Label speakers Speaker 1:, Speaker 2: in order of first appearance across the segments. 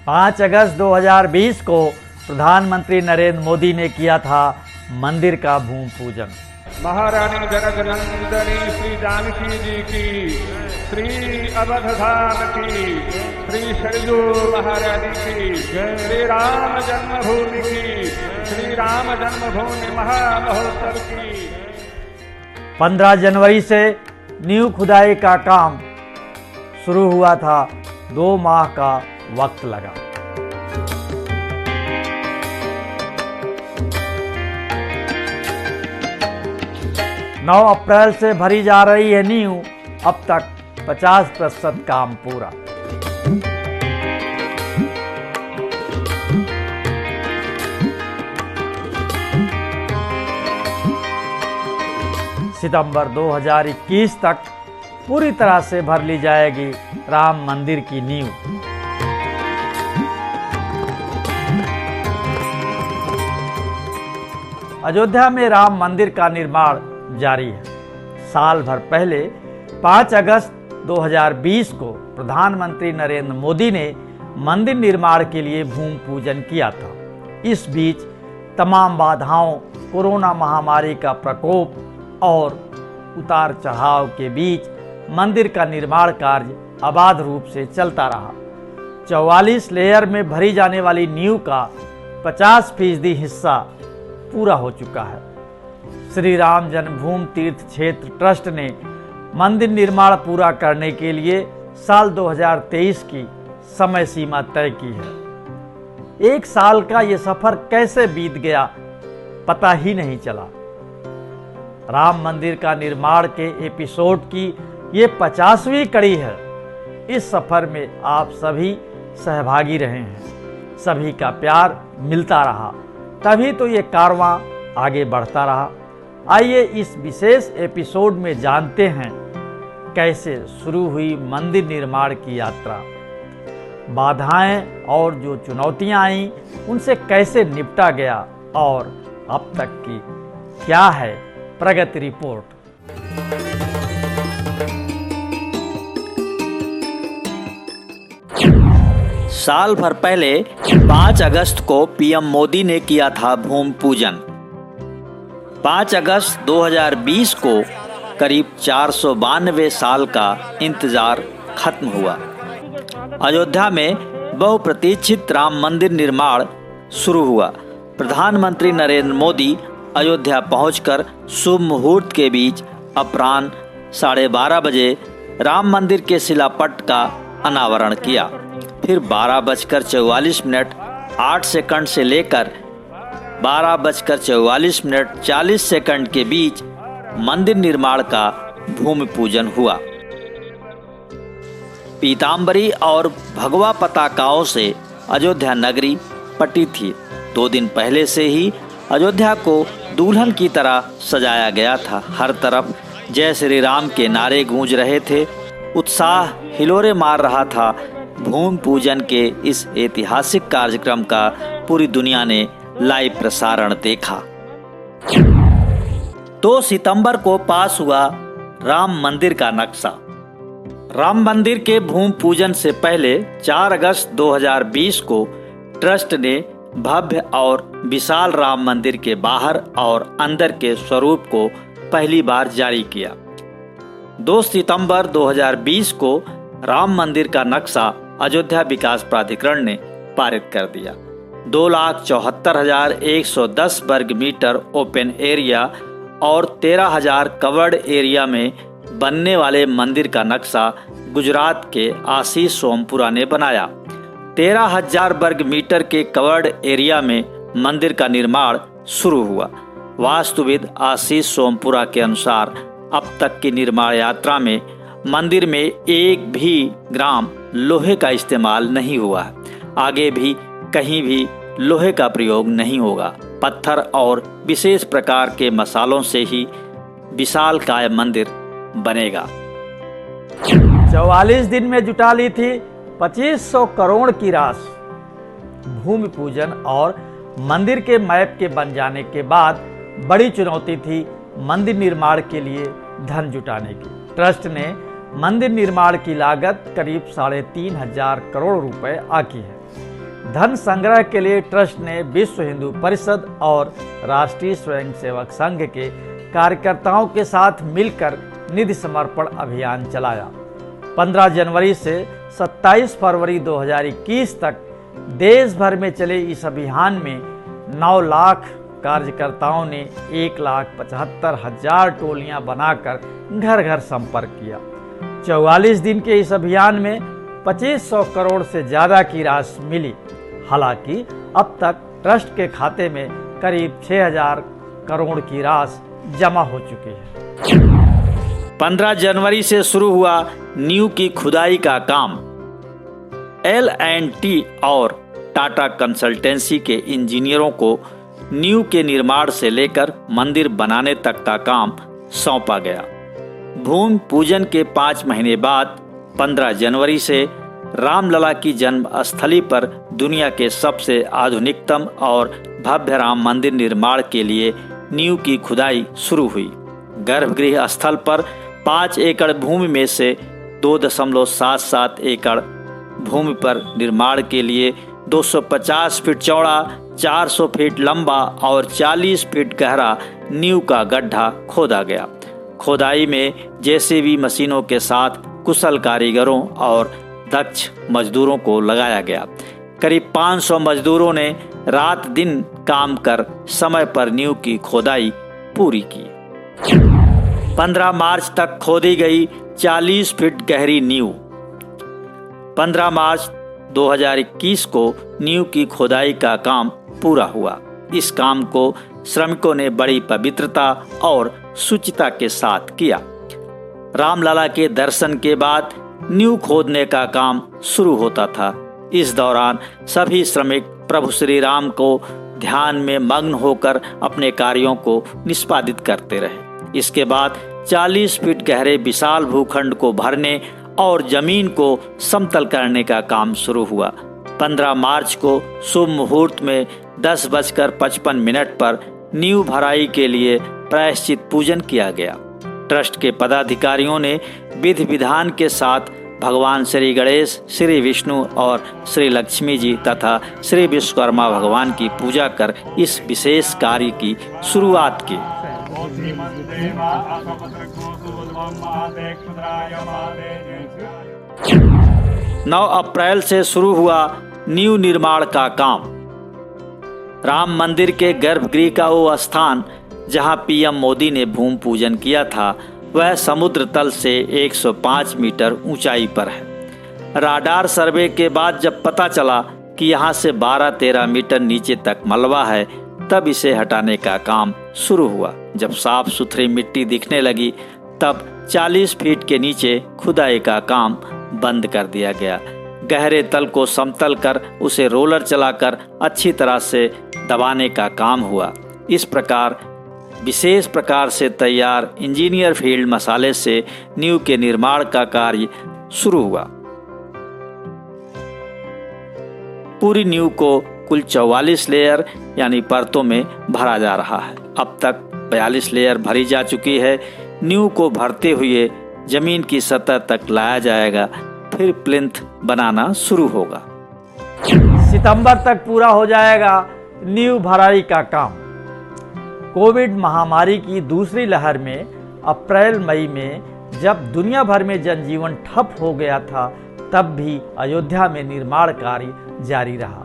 Speaker 1: 5 अगस्त 2020 को प्रधानमंत्री नरेंद्र मोदी ने किया था मंदिर का भूमि पूजन।
Speaker 2: महारानी जनकनंदनी श्री जानकी जी की, श्री अवधधाम की, श्री सरयू महारानी की, श्री राम जन्मभूमि की, श्री राम जन्मभूमि महामहोत्सव की।
Speaker 1: 15 जनवरी से नींव खुदाई का काम शुरू हुआ था। 2 माह का वक्त लगा। नौ अप्रैल से भरी जा रही है नींव। अब तक 50% काम पूरा। सितंबर 2021 तक पूरी तरह से भर ली जाएगी राम मंदिर की नींव। अयोध्या में राम मंदिर का निर्माण जारी है। साल भर पहले 5 अगस्त 2020 को प्रधानमंत्री नरेंद्र मोदी ने मंदिर निर्माण के लिए भूमि पूजन किया था। इस बीच तमाम बाधाओं, कोरोना महामारी का प्रकोप और उतार चढ़ाव के बीच मंदिर का निर्माण कार्य अबाध रूप से चलता रहा। 44 लेयर में भरी जाने वाली नींव का 50% हिस्सा पूरा हो चुका है। श्री राम जन्मभूमि तीर्थ क्षेत्र ट्रस्ट ने मंदिर निर्माण पूरा करने के लिए साल 2023 की समय सीमा तय की है। 1 साल का ये सफर कैसे बीत गया पता ही नहीं चला। राम मंदिर का निर्माण के एपिसोड की ये 50वीं कड़ी है। इस सफर में आप सभी सहभागी रहे हैं। सभी का प्यार मिलता रहा, तभी तो ये कारवां आगे बढ़ता रहा। आइए इस विशेष एपिसोड में जानते हैं कैसे शुरू हुई मंदिर निर्माण की यात्रा, बाधाएं और जो चुनौतियां आईं उनसे कैसे निपटा गया और अब तक की क्या है प्रगति रिपोर्ट।
Speaker 3: साल भर पहले 5 अगस्त को पीएम मोदी ने किया था भूमि पूजन। 5 अगस्त 2020 को करीब 492 साल का इंतजार खत्म हुआ। अयोध्या में बहुप्रतीक्षित राम मंदिर निर्माण शुरू हुआ। प्रधानमंत्री नरेंद्र मोदी अयोध्या पहुंचकर शुभ मुहूर्त के बीच अपराह्न 12:30 बजे राम मंदिर के शिलापट का अनावरण किया। फिर 12:44 8 सेकंड से लेकर 12:44 40 सेकंड के बीच मंदिर निर्माण का भूमि पूजन हुआ। पीतांबरी और भगवा पताकाओं से अयोध्या नगरी पटी थी। 2 दिन पहले से ही अयोध्या को दुल्हन की तरह सजाया गया था। हर तरफ जय श्री राम के नारे गूंज रहे थे। उत्साह हिलोरे मार रहा था। भूमि पूजन के इस ऐतिहासिक कार्यक्रम का पूरी दुनिया ने लाइव प्रसारण देखा। 2 सितंबर को पास हुआ राम मंदिर का नक्शा। राम मंदिर के भूमि पूजन से पहले 4 अगस्त 2020 को ट्रस्ट ने भव्य और विशाल राम मंदिर के बाहर और अंदर के स्वरूप को पहली बार जारी किया। 2 सितंबर 2020 को राम मंदिर का नक्शा अयोध्या विकास प्राधिकरण ने पारित कर दिया। 2,74,110 वर्ग मीटर ओपन एरिया और 13,000 कवर्ड एरिया में बनने वाले मंदिर का नक्शा गुजरात के आशीष सोमपुरा ने बनाया। 13,000 वर्ग मीटर के कवर्ड एरिया में मंदिर का निर्माण शुरू हुआ। वास्तुविद आशीष सोमपुरा के अनुसार अब तक की निर्माण यात्रा में मंदिर में 1 भी ग्राम लोहे का इस्तेमाल नहीं हुआ है। आगे भी कहीं भी लोहे का प्रयोग नहीं होगा। पत्थर और विशेष प्रकार के मसालों से ही विशालकाय मंदिर बनेगा।
Speaker 1: 44 दिन में जुटा ली थी 2500 करोड़ की राशि। भूमि पूजन और मंदिर के मैप के बन जाने के बाद बड़ी चुनौती थी मंदिर निर्माण के लिए धन जुटाने की। ट्रस्ट ने मंदिर निर्माण की लागत करीब 3,500 करोड़ रुपए आकी है। धन संग्रह के लिए ट्रस्ट ने विश्व हिंदू परिषद और राष्ट्रीय स्वयंसेवक संघ के कार्यकर्ताओं के साथ मिलकर निधि समर्पण अभियान चलाया। 15 जनवरी से 27 फरवरी 2021 तक देश भर में चले इस अभियान में 9 लाख कार्यकर्ताओं ने 1,75,000 टोलियां बनाकर घर घर संपर्क किया। 44 दिन के इस अभियान में 2500 करोड़ से ज़्यादा की राशि मिली। हालांकि अब तक ट्रस्ट के खाते में करीब 6000 करोड़ की राशि जमा हो चुकी है।
Speaker 3: 15 जनवरी से शुरू हुआ नींव की खुदाई का काम। L&T और टाटा कंसल्टेंसी के इंजीनियरों को नींव के निर्माण से लेकर मंदिर बनाने तक का काम सौंपा गया। भूमि पूजन के 5 महीने बाद 15 जनवरी से रामलला की जन्मस्थली पर दुनिया के सबसे आधुनिकतम और भव्य राम मंदिर निर्माण के लिए नींव की खुदाई शुरू हुई। गर्भगृह स्थल पर 5 एकड़ भूमि में से 2.77 एकड़ भूमि पर निर्माण के लिए 250 फीट चौड़ा, 400 फीट लंबा और 40 फीट गहरा नींव का गड्ढा खोदा गया। खोदाई में जेसीबी मशीनों के साथ कुशल कारीगरों और दक्ष मजदूरों को लगाया गया। करीब 500 मजदूरों ने रात दिन काम कर समय पर नींव की खोदाई पूरी की। 15 मार्च तक खोदी गई 40 फीट गहरी नींव। 15 मार्च 2021 को नींव की खोदाई का काम पूरा हुआ। इस काम को श्रमिकों ने बड़ी पवित्रता और शुचिता के साथ किया। रामलला के दर्शन के बाद नींव खोदने का काम शुरू होता था। इस दौरान सभी श्रमिक प्रभु श्री राम को ध्यान में मग्न होकर अपने कार्यों को निष्पादित करते रहे। इसके बाद 40 फीट गहरे विशाल भूखंड को भरने और जमीन को समतल करने का काम शुरू हुआ। 15 मार्च को शुभ मुहूर्त में 10:55 पर नींव भराई के लिए प्रायश्चित पूजन किया गया। ट्रस्ट के पदाधिकारियों ने विधि विधान के साथ भगवान श्री गणेश, श्री विष्णु और श्री लक्ष्मी जी तथा श्री विश्वकर्मा भगवान की पूजा कर इस विशेष कार्य की शुरुआत की। 9 अप्रैल से शुरू हुआ नींव निर्माण का काम। राम मंदिर के गर्भगृह का वो स्थान जहां पीएम मोदी ने भूमि पूजन किया था, वह समुद्र तल से 105 मीटर ऊंचाई पर है। राडार सर्वे के बाद जब पता चला कि यहां से 12-13 मीटर नीचे तक मलबा है, तब इसे हटाने का काम शुरू हुआ। जब साफ सुथरी मिट्टी दिखने लगी, तब 40 फीट के नीचे खुदाई का काम बंद कर दिया गया। गहरे तल को समतल कर उसे रोलर चलाकर अच्छी तरह से दबाने का काम हुआ। इस प्रकार विशेष प्रकार से तैयार इंजीनियर फील्ड मसाले से नींव के निर्माण का कार्य शुरू हुआ। पूरी नींव को कुल 44 लेयर यानी परतों में भरा जा रहा है। अब तक 42 लेयर भरी जा चुकी है। नींव को भरते हुए जमीन की सतह तक लाया जाएगा, फिर प्लिंथ बनाना शुरू होगा।
Speaker 1: सितंबर तक पूरा हो जाएगा नींव भराई का काम। कोविड महामारी की दूसरी लहर में अप्रैल मई में जब दुनिया भर में जनजीवन ठप हो गया था, तब भी अयोध्या में निर्माण कार्य जारी रहा।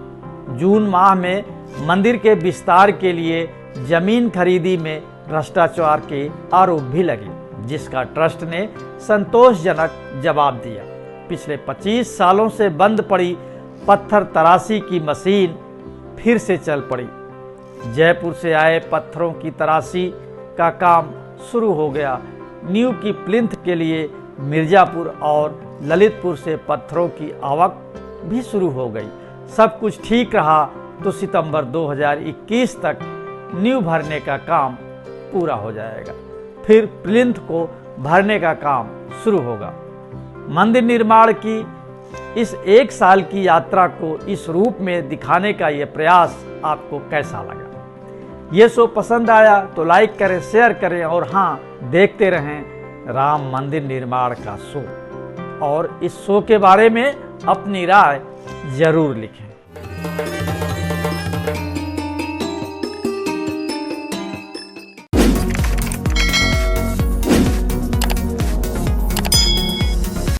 Speaker 1: जून माह में मंदिर के विस्तार के लिए जमीन खरीदी में भ्रष्टाचार के आरोप भी लगे, जिसका ट्रस्ट ने संतोषजनक जवाब दिया। पिछले 25 सालों से बंद पड़ी पत्थर तराशी की मशीन फिर से चल पड़ी। जयपुर से आए पत्थरों की तराशी का काम शुरू हो गया। नींव की प्लिंथ के लिए मिर्जापुर और ललितपुर से पत्थरों की आवक भी शुरू हो गई। सब कुछ ठीक रहा तो सितंबर 2021 तक नींव भरने का काम पूरा हो जाएगा। फिर प्लिंथ को भरने का काम शुरू होगा। मंदिर निर्माण की इस 1 साल की यात्रा को इस रूप में दिखाने का ये प्रयास आपको कैसा लगा? ये शो पसंद आया तो लाइक करें, शेयर करें और हाँ, देखते रहें राम मंदिर निर्माण का शो। और इस शो के बारे में अपनी राय जरूर लिखें।